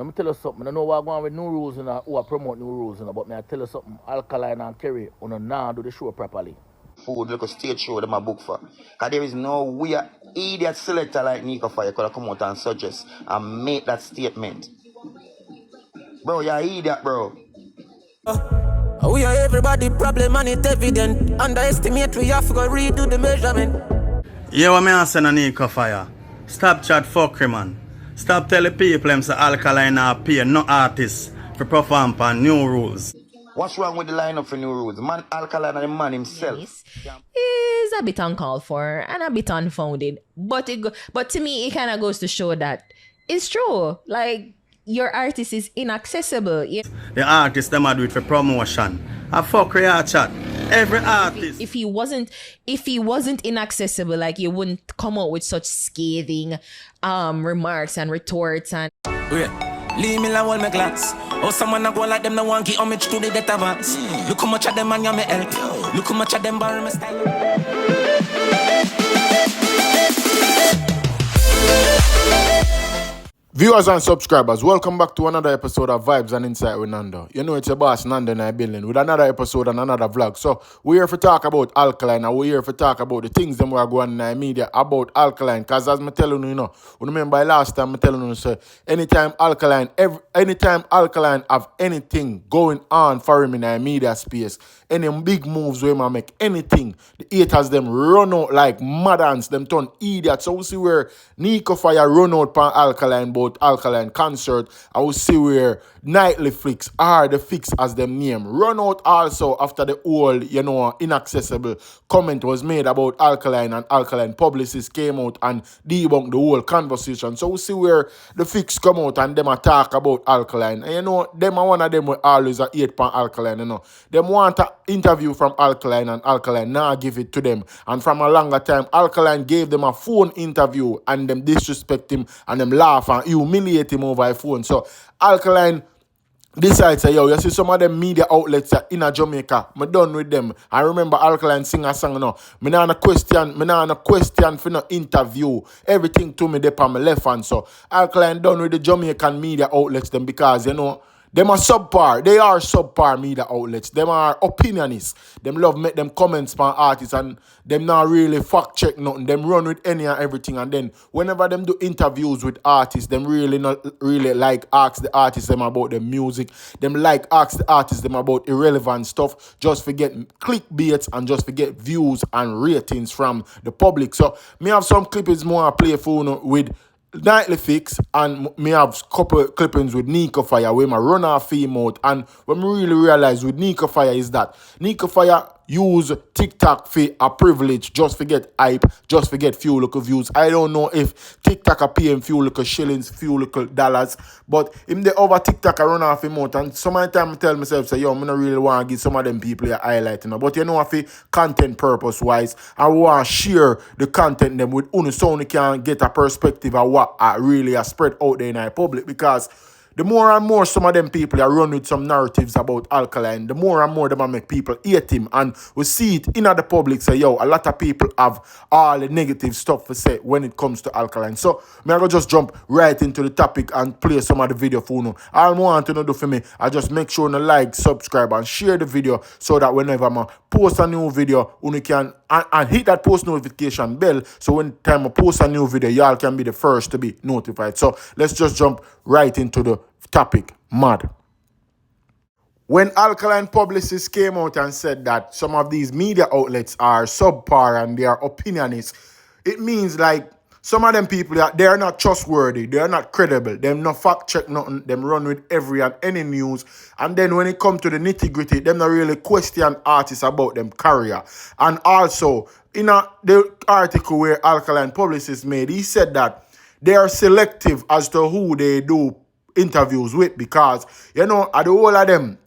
me tell you something. I know what going on with new rules and who are promote new rules, but me I tell you something. Alkaline and Kerry, now do the show properly. Food, like a stage show, them a book for. Because there is no weird idiot selector like Neako for you could come out and suggest and make that statement. Bro, you're an idiot, bro. We are everybody problem and it's evident. Underestimate, we have to go redo the measurement. Yeah, what me I say na Neako fire. Stop chat fuckery, man. Stop telling people them say Alkaline not pay no artists for perform on new rules. What's wrong with the lineup for new rules? Man, Alkaline and the man himself. Is a bit uncalled for and a bit unfounded. But to me, it kind of goes to show that it's true. Like, your artist is inaccessible. The artists them a do it for promotion. A fuckery chat. Every artist. If he wasn't inaccessible, like, you wouldn't come out with such scathing remarks and retorts and. Leave me alone, my glass. Oh, someone a go like them, no one give homage to the death advance. Look how much of them man you me help. Look how much of them borrow my style. Viewers and subscribers, welcome back to another episode of Vibes and Insight with Nando. You know it's your boss Nando in our building with another episode and another vlog. So we're here to talk about Alkaline and we're here to talk about the things that we are going on in the media about Alkaline. Because as I'm telling you, remember last time I'm telling you, so anytime Alkaline have anything going on for him in the media space, any big moves where man make anything, the haters them run out like madans, them turn idiots. So we see where Neako Fire run out pan Alkaline about Alkaline concert, and we see where Nightly Fix are the fix as them name run out also after the whole inaccessible comment was made about Alkaline, and Alkaline publicist came out and debunked the whole conversation. So we see where the fix come out and them attack about Alkaline, and them are one of them will always a hate pan Alkaline. Them want an interview from Alkaline and Alkaline now give it to them, and from a longer time Alkaline gave them a phone interview and them disrespect him and them laugh and humiliate him over a phone. So Alkaline decides, yo, you see some of them media outlets in Jamaica, I'm done with them. I remember Alkaline sing a song, me not a question for no interview. Everything to me, they on my left hand. So Alkaline done with the Jamaican media outlets them because, them are subpar. They are subpar media outlets. Them are opinionists. Them love make them comments from artists and them not really fact check nothing. Them run with any and everything. And then whenever them do interviews with artists, them really not really like ask the artists them about the music. Them like ask the artists them about irrelevant stuff. Just forget clickbaits and just forget views and ratings from the public. So me have some clippings more playful with Nightly Fix, and me have couple clippings with Neako Fire where my run off fame out. And what me really realize with Neako Fire is that Neako Fire use TikTok for a privilege, just forget hype, just forget few little views. I don't know if TikTok are paying few little shillings, few little dollars, but in the over TikTok I run off him out, and sometimes I tell myself, say, yo, I don't really want to give some of them people a highlight, but if content purpose wise, I want to share the content them with uno so you can get a perspective of what really are spread out there in the public, because the more and more some of them people are run with some narratives about Alkaline, the more and more them make people hate him. And we see it in the public say, yo, a lot of people have all the negative stuff to say when it comes to Alkaline. So, I'm going to just jump right into the topic and play some of the video for you. All I want to do for me, I just make sure you like, subscribe, and share the video so that whenever I post a new video, you can and hit that post notification bell so when time I post a new video, y'all can be the first to be notified. So let's just jump right into the topic. Mad. When Alkaline publicists came out and said that some of these media outlets are subpar and they are opinionists, it means like some of them people, they are not trustworthy, they are not credible, them not fact check nothing, them run with every and any news, and then when it comes to the nitty gritty, them not really question artists about them career. And also, in the article where Alkaline publicist made, he said that they are selective as to who they do interviews with, because, at the whole of them,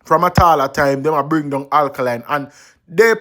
from a taller time, them a bring down Alkaline, and they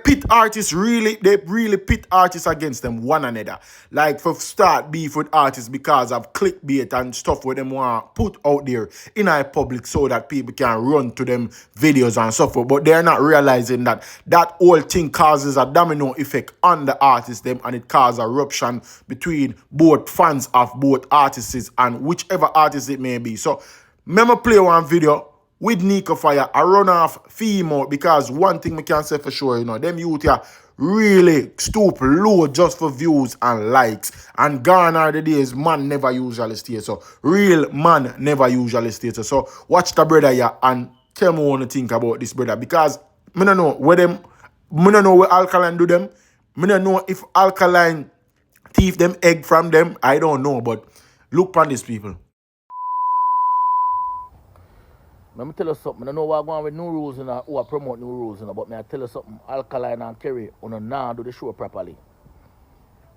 really pit artists against them one another. Like for start beef with artists because of clickbait and stuff where them want put out there in our public so that people can run to them videos and so forth. But they're not realizing that that whole thing causes a domino effect on the artists them, and it causes a rupture between both fans of both artists and whichever artist it may be. So remember play one video with Neako Fire, a runoff female, because one thing we can say for sure, you know, them youth here really stoop low just for views and likes. And gone are the days man never usually stays. So real man never usually stays. So watch the brother here and tell me what you think about this brother, because I don't know where them, I don't know what Alkaline do them. I don't know if Alkaline thief them egg from them. I don't know, but look on these people. Let me tell you something. I know what going with new rules and who are promote new rules, but I tell you something. Alkaline and Kerry, you now do the show properly.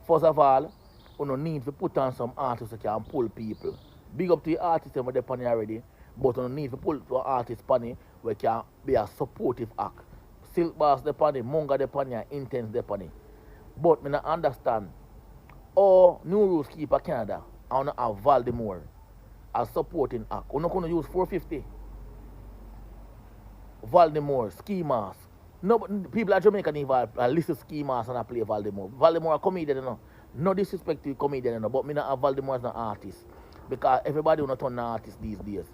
First of all, you need to put on some artists that can pull people. Big up to the artists that are funny already, but you need to pull to an artist funny where can be a supportive act. Silk Bass the funny, Munga the funny, and Intense the funny. But I don't understand. All new rules keep a Canada and have Valdemore as supporting act. You're not going to use 450. Valdemore, Ski Mask. No, people at Jamaica need a listen Ski Mask and I play Valdemore. Valdemore a comedian, you know. No disrespect to the comedian, you know, but me not have Valdemore as an artist. Because everybody will not turn an artist these days.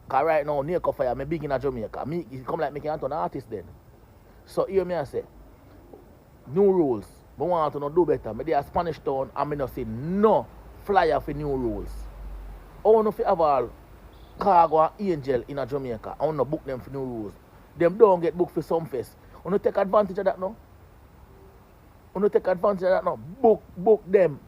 Because right now, Neako Fire, I'm big in Jamaica. It come like me can't turn an artist then. So hear me I say, new rules. I want to not do better. Me they are Spanish town and me not say no flyer for new rules. I want to have all Cargo and Angel in Jamaica. I want to book them for new rules. Them don't get booked for some fest. I want to take advantage of that now. I want to take advantage of that now. Book them.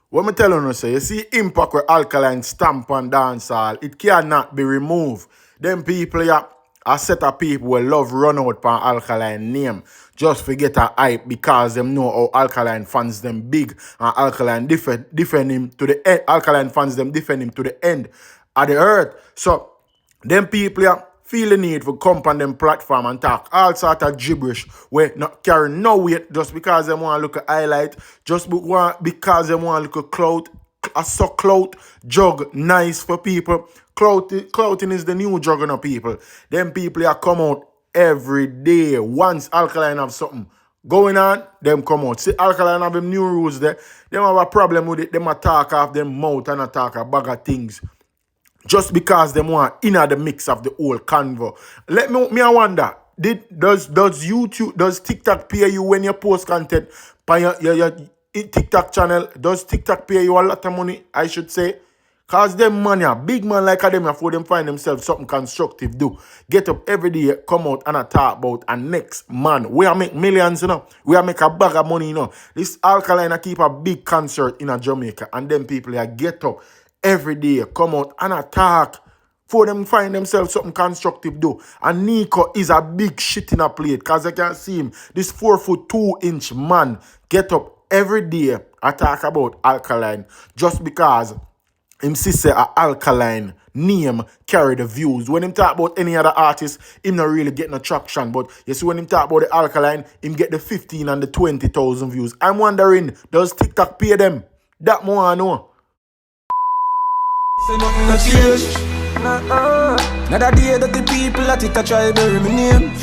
What me tell you, say, you see impact where Alkaline stamp on dancehall, it cannot be removed. Them people here, a set of people will love run out for Alkaline name just to get a hype because them know how Alkaline fans them big and Alkaline defend him to the end. Alkaline fans them defend him to the end of the earth. So them people here feel the need to come on them platform and talk all sort of gibberish where not carry no weight just because they want to look at highlight, just because they want to look at clout. I saw clout jug nice for people. Clouting is the new jug of people. Them people here come out every day. Once Alkaline have something going on, them come out. See, Alkaline have them new rules there. Them have a problem with it. Them attack off them mouth and attack a bag of things. Just because them want inner the mix of the whole convo. Let me I wonder, does YouTube, does TikTok pay you when you post content on your TikTok channel? Does TikTok pay you a lot of money, I should say? Cause them money, big man like them for them find themselves something constructive do. Get up every day, come out and talk about a next man. We are make millions, you know. We are make a bag of money, you know. This Alkaline keep a big concert in Jamaica, and them people are get up every day, come out and attack for them find themselves something constructive do. And Neako is a big shit in a plate because I can see him. This 4'2" man get up every day attack about Alkaline just because him sister a Alkaline name carry the views. When him talk about any other artist, him not really get no traction. But you see when him talk about the Alkaline, him get the 15 and the 20,000 views. I'm wondering, does TikTok pay them? That more I know. Say nothing not change. Another day that the people at it a try bury my name.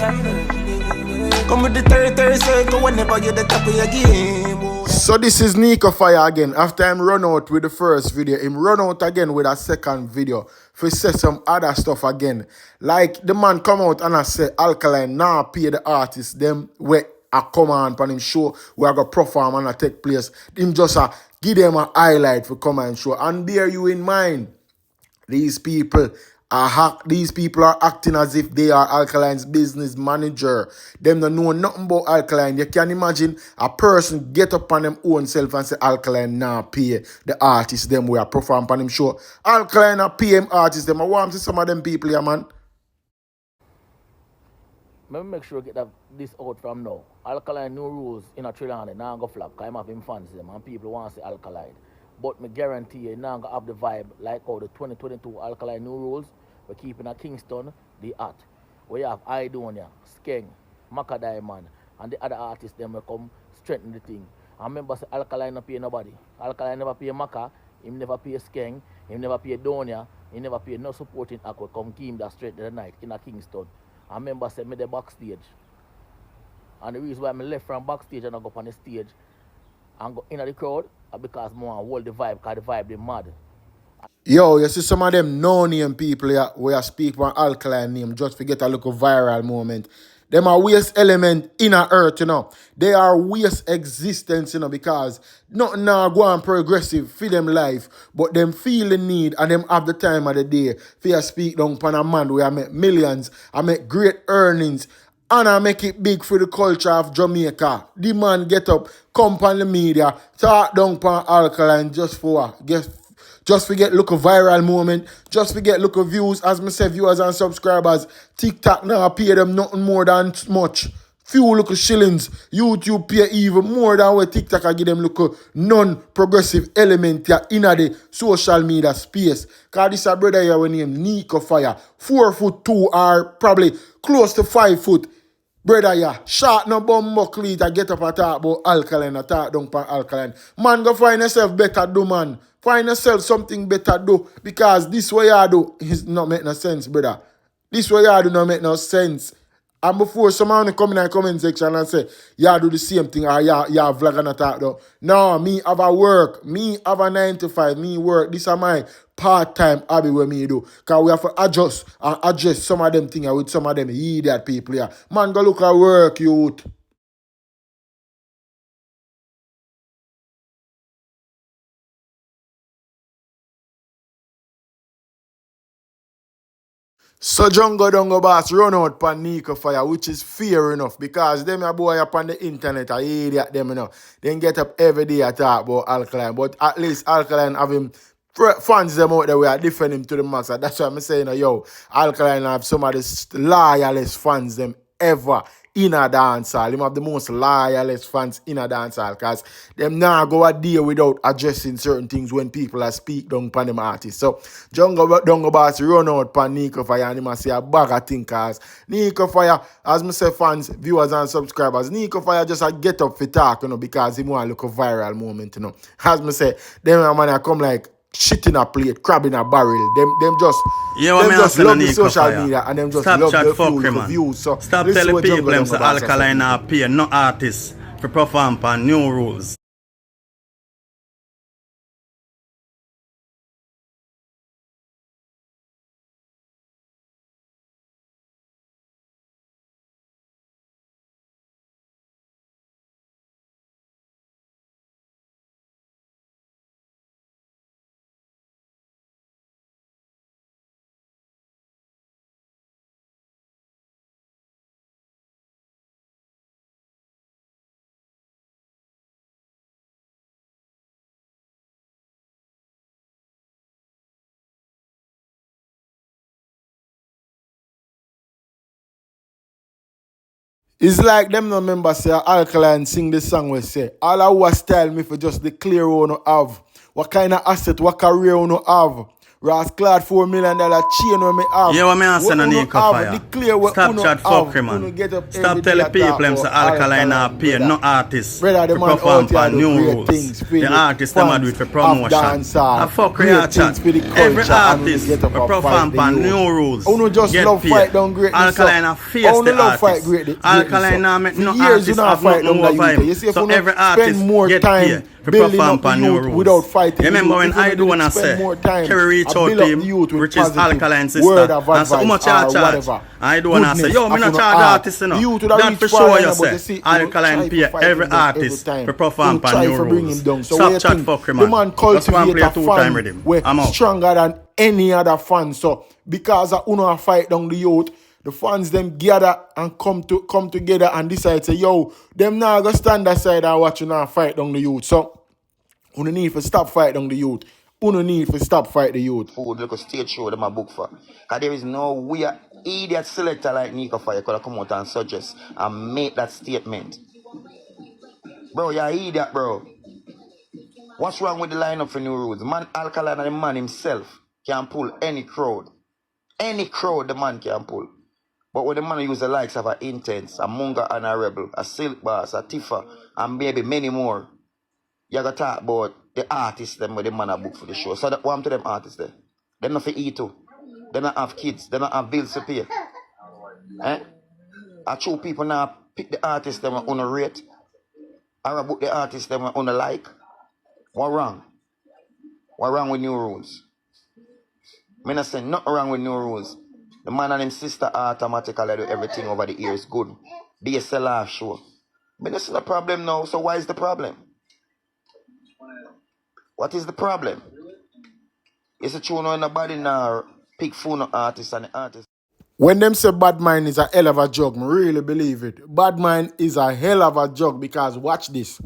Come with the 30 circle whenever you're the top of your game. So this is Neako Fire again. After him run out with the first video, him run out again with a second video for say some other stuff again. Like the man come out and I say Alkaline now pay the artists them where I come on for him show where I go perform and I take place. Him just give them a highlight for come and show. And bear you in mind, these people are acting as if they are Alkaline's business manager. Them don't know nothing about Alkaline. You can imagine a person get up on them own self and say Alkaline now pay the artists them where I perform on him show. Alkaline are pay him artists them. I want to see some of them people here, man. Let me make sure I get this out from now. Alkaline new rules in a Trinidad now go flop because I'm having fans them and people want to say Alkaline. But me guarantee you now go have the vibe like how the 2022 Alkaline new rules we're keeping at Kingston, the Art. We have Idonia, Skeng, Maka Diamond, and the other artists them will come strengthen the thing. I remember say Alkaline no pay nobody. Alkaline never pay Maka, him never pay Skeng, him never pay Donia, he never pay no supporting actor come give him that straight the night in a Kingston. I remember say me the backstage. And the reason why I left from backstage and I go up on the stage and go in the crowd because I want to hold the vibe, because the vibe they mad. Yo, you see some of them no-name people here where I speak one Alkaline name just to get a little viral moment. Them are waste element in a earth, you know. They are waste existence, you know, because nothing now go on progressive for them life, but them feel the need and them have the time of the day for you speak down upon a man where I make millions, I make great earnings, and I make it big for the culture of Jamaica. The man get up, come on the media, talk down upon Alkaline just for what? Just forget look a viral moment. Just forget look a views. As me say, viewers and subscribers. TikTok now pay them nothing more than much. Few look a shillings. YouTube pay even more than what TikTok I give them look a non-progressive element in the social media space. Cause this a brother here we name Neako Fire. 4'2" or probably close to 5 foot. Brother, yeah, shot no bum buckle to get up and talk about Alkaline, and talk down for Alkaline. Man, go find yourself better do, man. Find yourself something better do, because this way you do is not make no sense, brother. This way you do not make no sense. And before someone come in the comment section and say, yeah, do the same thing, or yeah, vlog and talk though. No, me have a work. Me have a 9 to 5. Me work. This is my part-time hobby where me do. Because we have to adjust and adjust some of them things with some of them idiot people here. Man, go look at work, youth. So Jungle Dungo Boss run out pan Neako Fire, which is fair enough, because them a boy up on the internet, I idiot them, you know. They get up every day to talk about Alkaline, but at least Alkaline have him fans them out there, we are defending him to the max. And that's why I'm saying, yo, Alkaline have some of the loyalest fans them ever in a dancehall. Him have the most loyalest fans in a dancehall, because them now go a day without addressing certain things when people are speak down pan them artists. So Jungle Boss run out pan Neako Fire and him a say a bag of things, cause Neako Fire, as me say fans, viewers and subscribers, Neako Fire just a get up for talk, you know, because he want to look a viral moment, you know. As me say, them man come like shit in a plate, crab in a barrel. Them just love the social media and them just Stop love chat the fuckery, views. So stop telling people them say Alkaline are pay no artists for perform on new rules. It's like them no member say Alkaline sing the song we say, all I was tell me for just the clear one have. What kind of asset, what career you have. Ross Clout $4 million chain when me have. Yeah, what me answer na Neako Fire. Stop chat fuckery, man. Stop telling people them say Alkaline are pay no artists for perform on new rules. The artists them a do it for promotion. A fuckery chat. Every artist for perform on new rules. Get paid. Alkaline are face the artist. Alkaline now make no artist have nothing over him. So every artist get paid for perform on new rules. Remember when I do wanna say, Kerry reach out to him, which is Alkaline sister, and so how much I charge? I do wanna say, yo, me not charge artists, you know. That for sure you say, Alkaline pay every artist for perform on new rules. Stop chat fuckery, man. Just one play 2 times with him. I'm out. Stronger than any other fan. So because of Uno fight down the youth, the fans them gather and come together and decide say, yo, them now go stand aside and watch you now fight down the youth. So you need to stop fight down the youth. You need to stop fight the youth. Food like a stage show them a book for. Cause there is no weird idiot selector like Neako Fire could come out and suggest and make that statement. Bro, you're an idiot, bro. What's wrong with the lineup for new rules? Man, Alkaline and the man himself can pull any crowd. Any crowd the man can pull. But when the man use the likes of a Intense, a Munga and a Rebel, a Silk Boss, a Tifa, and maybe many more, you gotta talk about the artists them where the man a book for the show. So that one to them artists there. They not for eat too. They not have kids. They not have bills to pay. Eh? I true people now pick the artists them on a rate. Or book the artists them on a like. What wrong? What wrong with new rules? Me not say nothing wrong with new rules. The man and his sister automatically do everything over the years good. Be a sell-off show. But this is the problem now, so why is the problem? What is the problem? Is it true no nobody now pick phone artists and the artists? When them say bad mind is a hell of a joke, I really believe it. Bad mind is a hell of a joke because watch this.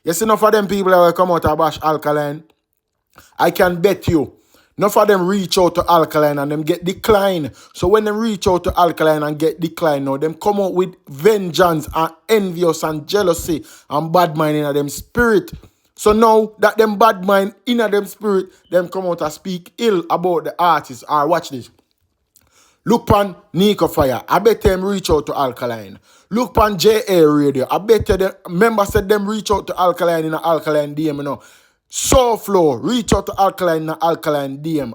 You see enough of them people that will come out and bash Alkaline. I can bet you, enough of them reach out to Alkaline and them get declined. So when them reach out to Alkaline and get declined now, them come out with vengeance and envious and jealousy and bad mind in them spirit. So now that them bad mind in them spirit, them come out and speak ill about the artist. Or watch this. Look pan Neako Fire. I bet them reach out to Alkaline. Look pan JA Radio. I bet them members said them reach out to Alkaline in an Alkaline DM, you know. Soul Flow, reach out to Alkaline in an Alkaline DM.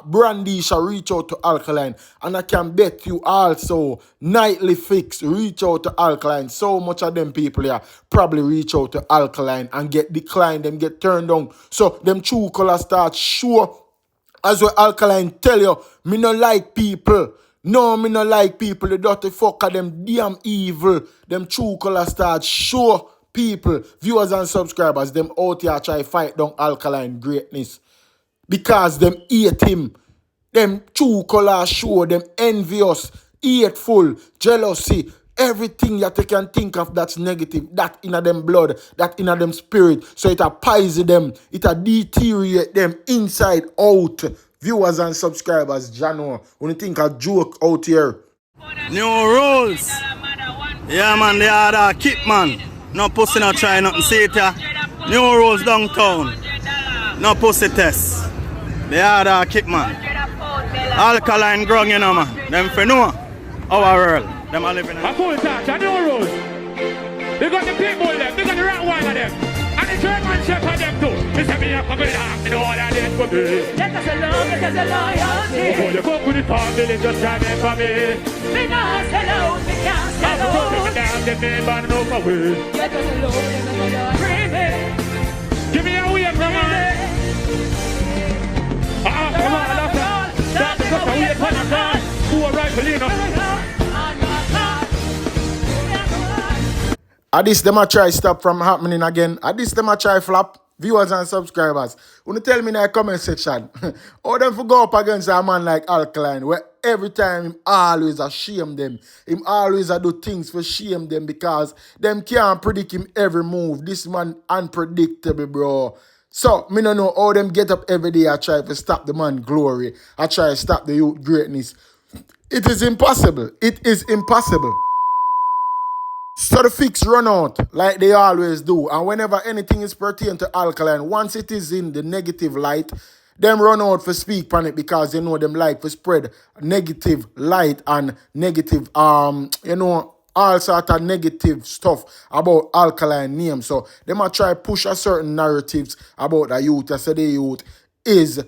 Brandy shall reach out to Alkaline. And I can bet you also, Nightly Fix, reach out to Alkaline. So much of them people here probably reach out to Alkaline and get declined, them get turned down. So them true colors start sure. As well Alkaline tell you, me no like people. No, me no like people. The dirty fucker, them damn evil. Them true colors start sure. People, viewers and subscribers, them out here try fight down Alkaline greatness. Because them hate him. Them true color show, them envious, hateful, jealousy, everything that they can think of that's negative, that in them blood, that in them spirit. So it a poison them, it a deteriorate them inside out. Viewers and subscribers, Jano, when you think a joke out here. New rules. Yeah man, they are the keep man. No pussy not try nothing, see it ya. New rules downtown. No pussy test. They are the kick man. Alkaline grung, you know man. Them for know our world. Them are living in a cool touch, a new rules. They got the people them, they got the rat wine of them. And the German shepherd them too. They say me a come with them, they know all that it for me. Let us alone, let us loyalty. Oh, you go with the family, just try me for me. We not sell out, we can't sell out. I'm going down the main band no for we. Let us alone, let us alone. Free me. Give me a wave, come on. Come on, doctor. Start to cut away upon a car. Who are rightfully enough. At this, them a try stop from happening again. At this, them a try flop. Viewers and subscribers, wanna tell me in the comment section, how them for go up against a man like Alkaline, where every time him always a shame them. Him always a do things for shame them because them can't predict him every move. This man unpredictable, bro. So, me no know how them get up every day. I try to stop the man glory. I try to stop the youth greatness. It is impossible. It is impossible. So the fix run out like they always do. And whenever anything is pertaining to Alkaline, once it is in the negative light, them run out for speak on it because they know them like to spread negative light and negative, all sort of negative stuff about Alkaline name. So they might try push a certain narratives about the youth. I say the youth is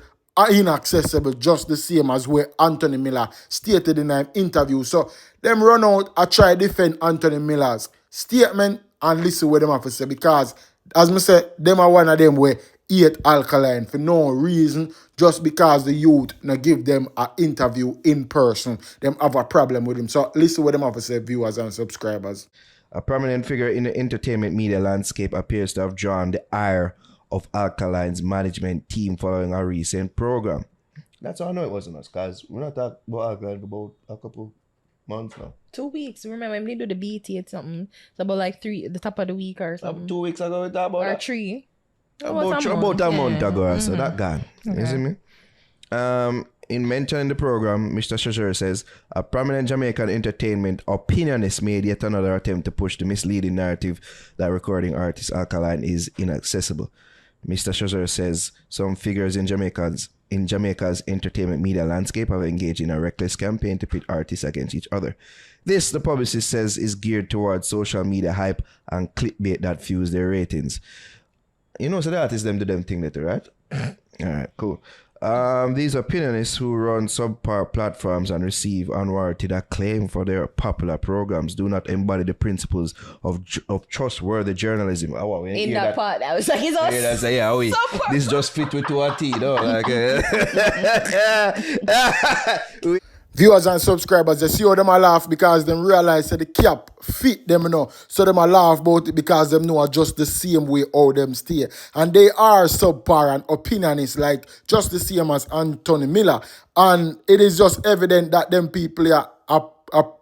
inaccessible, just the same as where Anthony Miller stated in an interview. So them run out and try defend Anthony Miller's statement and listen what them have to say because, as I said, them are one of them where hate Alkaline for no reason, just because the youth not give them an interview in person. Them have a problem with him. So listen what them have to say, viewers and subscribers. A prominent figure in the entertainment media landscape appears to have drawn the ire of Alkaline's management team following a recent program. That's how I know it wasn't us, because we're not talking about Alkaline for about a couple months now. 2 weeks. Remember when they do the BT or something? It's about like the top of the week or something. 2 weeks ago we talked about or that. 3. About a month ago, so that gone. Okay. You see me? In mentioning the program, Mr. Treasurer says, a prominent Jamaican entertainment opinionist made yet another attempt to push the misleading narrative that recording artist Alkaline is inaccessible. Mr. Treasurer says some figures in Jamaica's in Jamaica's entertainment media landscape have engaged in a reckless campaign to pit artists against each other. This, the publicist says, is geared towards social media hype and clickbait that fuels their ratings. You know, so the artists them do them thing later, right? Alright, cool. These opinionists who run subpar platforms and receive unwarranted acclaim for their popular programs do not embody the principles of trustworthy journalism. In that part, I was like, it's all this just fit with a T, though. Like, viewers and subscribers, they see how them a laugh because them realize that the cap fit them, you know. So them a laugh about it because them know are just the same way how them stay. And they are subpar and opinionists, like just the same as Anthony Miller. And it is just evident that them people are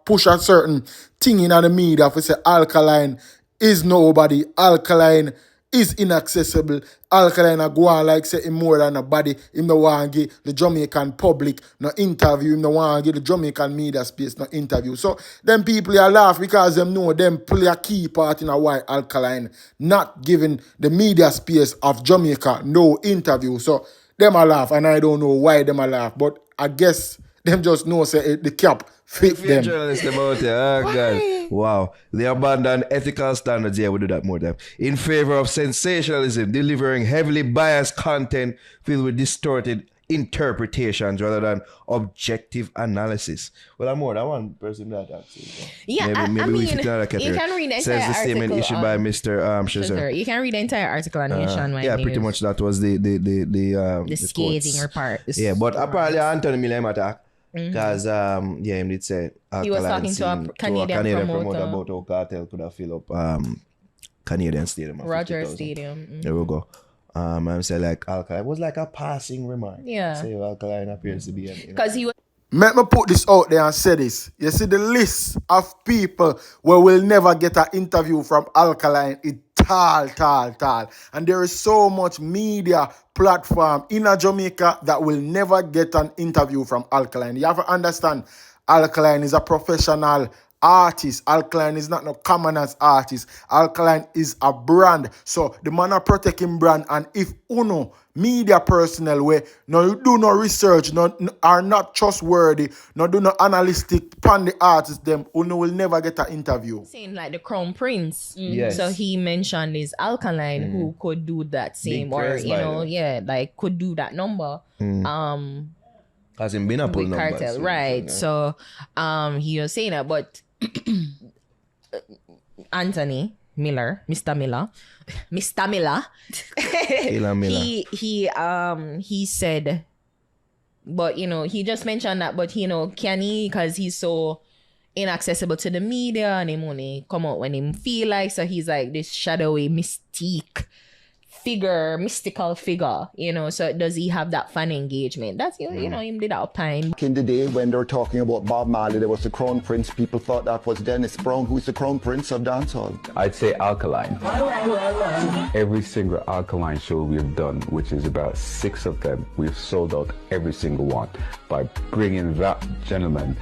push a certain thing in the media. For say Alkaline is nobody, Alkaline is inaccessible. Alkaline a go on like say him more than a body. Him no want to give the Jamaican public no interview. Him no want to give the Jamaican media space no interview. So them people are laugh because them know them play a key part in a why Alkaline not giving the media space of Jamaica no interview. So them a laugh and I don't know why them a laugh. But I guess them just know say the cap fit them. Journalists about it. Oh, God. Wow. They abandon ethical standards. Yeah, we do that more time. In favor of sensationalism, delivering heavily biased content filled with distorted interpretations rather than objective analysis. Well, I'm more than one person that actually. Yeah, maybe we fit another category. You can read the entire Says the statement article issued by Mr. Shazar. You can read the entire article on Nationwide Yeah, News. pretty much that was the scathing report. Yeah, but apparently Anthony Miller attack. Because him did say he was talking to a Canadian promoter about how Cartel could have filled up Canadian Stadium. Rogers Stadium. There we go. I say like Alkaline was like a passing remark. Yeah. Say Alkaline appears to be because he was. Let me put this out there and say this. You see the list of people where we'll never get an interview from Alkaline is tall. And there is so much media platform in Jamaica that will never get an interview from Alkaline. You have to understand, Alkaline is a professional artist. Alkaline is not no common as artist. Alkaline is a brand. So the man are protecting brand. And if uno media personnel where no do no research, are not trustworthy, no do no analytic pan the artist, them uno will never get an interview. Saying like the Crown Prince. Yes. So he mentioned is Alkaline who could do that same, or you know, like could do that number. Has him been a pull number. Cartel, right? So he was saying that, but Anthony Miller, Mr. Miller, he said, but you know, he just mentioned that, but you know, can he, because he's so inaccessible to the media and him only come out when him feel like, so he's like this shadowy mystical figure, you know, so does he have that fan engagement? That's, you know, him did that time. In the day when they were talking about Bob Marley, there was the Crown Prince, people thought that was Dennis Brown, who's the Crown Prince of dancehall. I'd say Alkaline. Every single Alkaline show we've done, which is about 6 of them, we've sold out every single one by bringing that gentleman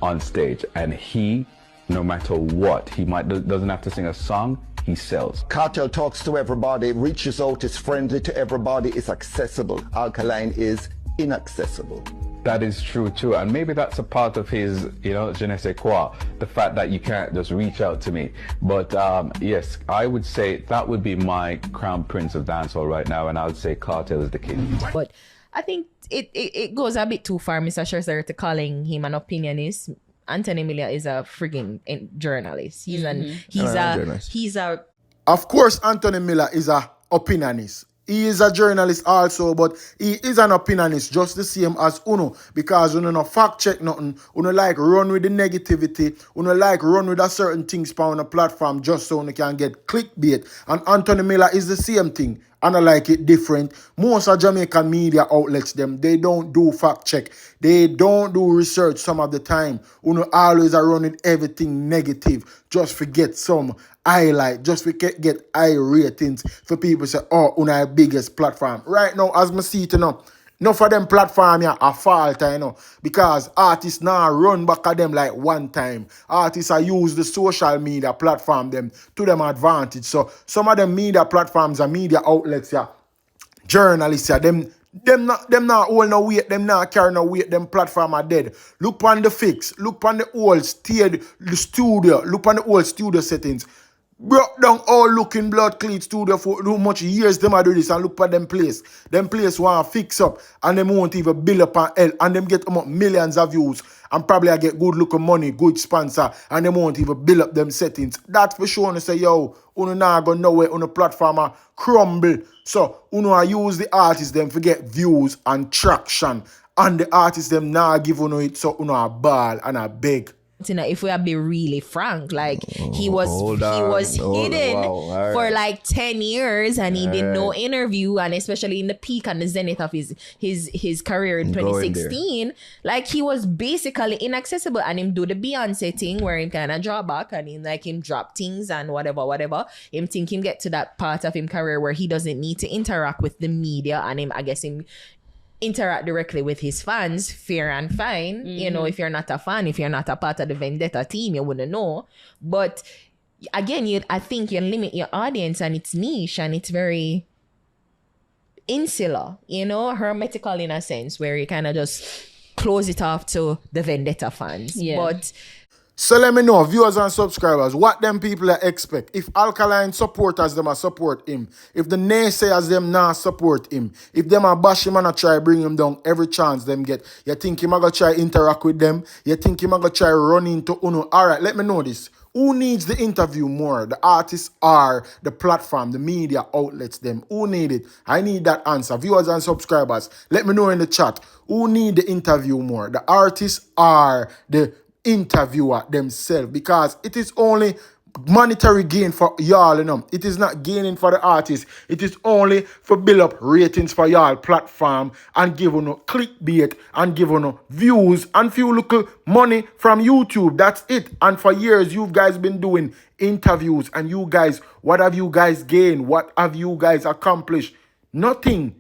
on stage, and he, no matter what, he doesn't have to sing a song, he sells. Cartel talks to everybody, reaches out, is friendly to everybody, is accessible. Alkaline is inaccessible. That is true too, and maybe that's a part of his, you know, je ne sais quoi, the fact that you can't just reach out to me. But yes, I would say that would be my Crown Prince of dancehall right now, and I would say Cartel is the king. But I think it goes a bit too far, Mr. Scherzer, to calling him an opinionist. Anthony Miller is a friggin' journalist. He's a. Of course, Anthony Miller is a opinionist. He is a journalist also, but he is an opinionist just the same as Uno, because Uno no fact check nothing. Uno like run with the negativity. Uno like run with a certain things on a platform just so Uno can get clickbait. And Anthony Miller is the same thing. And I like it different. Most of Jamaican media outlets, they don't do fact check. They don't do research some of the time. Uno always are running everything negative. Just forget some highlight. Just get high ratings for people say, oh, Uno biggest platform. Right now, as I see it, enough of them platform here are fault, because artists now run back at them like one time. Artists are use the social media platform them to them advantage. So some of them media platforms and media outlets here, journalists here, them Them not hold no weight, them not carry no weight, them platform are dead. Look on the fix, look on the old the studio, look on the old studio settings. Broke down all looking blood clean studio for how much years them are do this, and look at them place. Them place want to fix up and them won't even build up on hell, and them get millions of views and probably I get good looking money, good sponsor, and them won't even build up them settings. That's for sure. And say, yo, uno not go nowhere on the platform a crumble. So uno use the artists them to get views and traction, and the artists them now give uno it, so uno a ball and a beg. If we are be really frank, like he was hidden for like 10 years and he did no interview, and especially in the peak and the zenith of his career in 2016, like he was basically inaccessible, and him do the Beyonce thing where him kind of draw back and him drop things and whatever him think him get to that part of him career where he doesn't need to interact with the media, and him interact directly with his fans, fair and fine. You know, if you're not a fan, if you're not a part of the Vendetta team, you wouldn't know. But again, I think you limit your audience and it's niche and it's very insular, hermetical in a sense, where you kind of just close it off to the Vendetta fans. Yeah. But so let me know, viewers and subscribers, what them people expect. If Alkaline supporters them a support him, if the naysayers them not support him, if them a bash him and a try bring him down every chance them get, you think him a go try interact with them? You think him a go try run into Uno? Alright, let me know this. Who needs the interview more? The artists or the platform, the media outlets them? Who need it? I need that answer. Viewers and subscribers, let me know in the chat. Who need the interview more? The artists or the interviewer themselves? Because it is only monetary gain for y'all, It is not gaining for the artist. It is only for build up ratings for y'all platform and give clickbait and give views and few little money from YouTube. That's it. And for years you guys been doing interviews, and you guys, what have you guys gained? What have you guys accomplished? Nothing.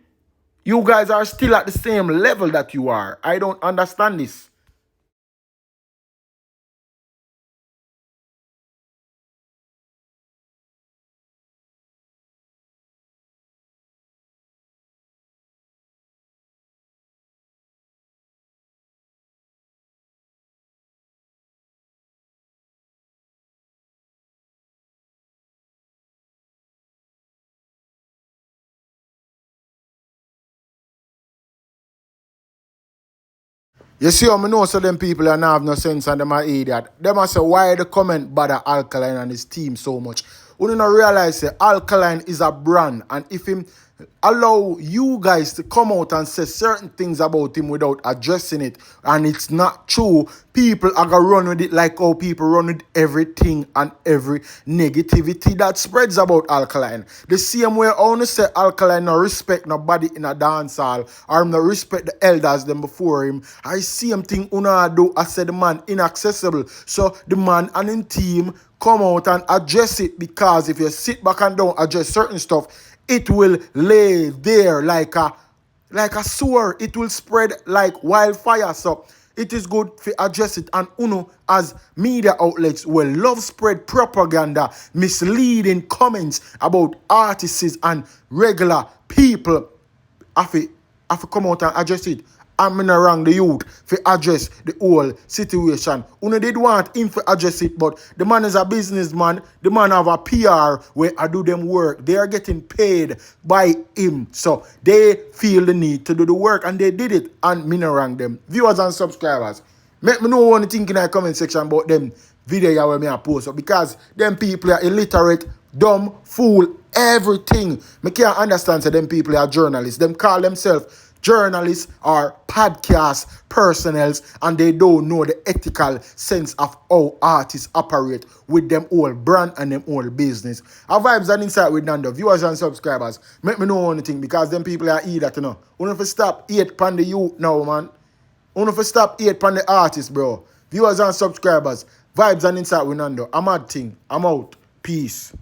You guys are still at the same level that you are. I don't understand this. You see how I know so them people and have no sense and them are idiot. Them a say, why the comment bother Alkaline and his team so much? We don't realize that Alkaline is a brand, and if him allow you guys to come out and say certain things about him without addressing it, and it's not true, people are gonna run with it like how people run with everything and every negativity that spreads about Alkaline. The same way I only say Alkaline no respect nobody in a dance hall, or no respect the elders them before him, I same thing una do. I said the man inaccessible. So the man and his team come out and address it, because if you sit back and don't address certain stuff, it will lay there like a sewer. It will spread like wildfire. So it is good to address it. And Uno, as media outlets, will love spread propaganda, misleading comments about artists and regular people. I have come out and address it. I'm in around the youth to address the whole situation. Uno did want him to address it, but the man is a businessman. The man have a PR where I do them work. They are getting paid by him. So they feel the need to do the work, and they did it, and me around them. Viewers and subscribers, make me know what you think in the comment section about them video where me I post up, because them people are illiterate, dumb, fool, everything. Me can't understand so them people are journalists. Them call themselves journalists or podcast personnels, and they don't know the ethical sense of how artists operate with them whole brand and them whole business. Our vibes and insight with Nando. Viewers and subscribers, make me know anything, because them people are idiot, You have to stop hate pan the youth now, man. You have to stop hate pan the artists, bro. Viewers and subscribers, vibes and insight with Nando. I'm out thing. I'm out. Peace.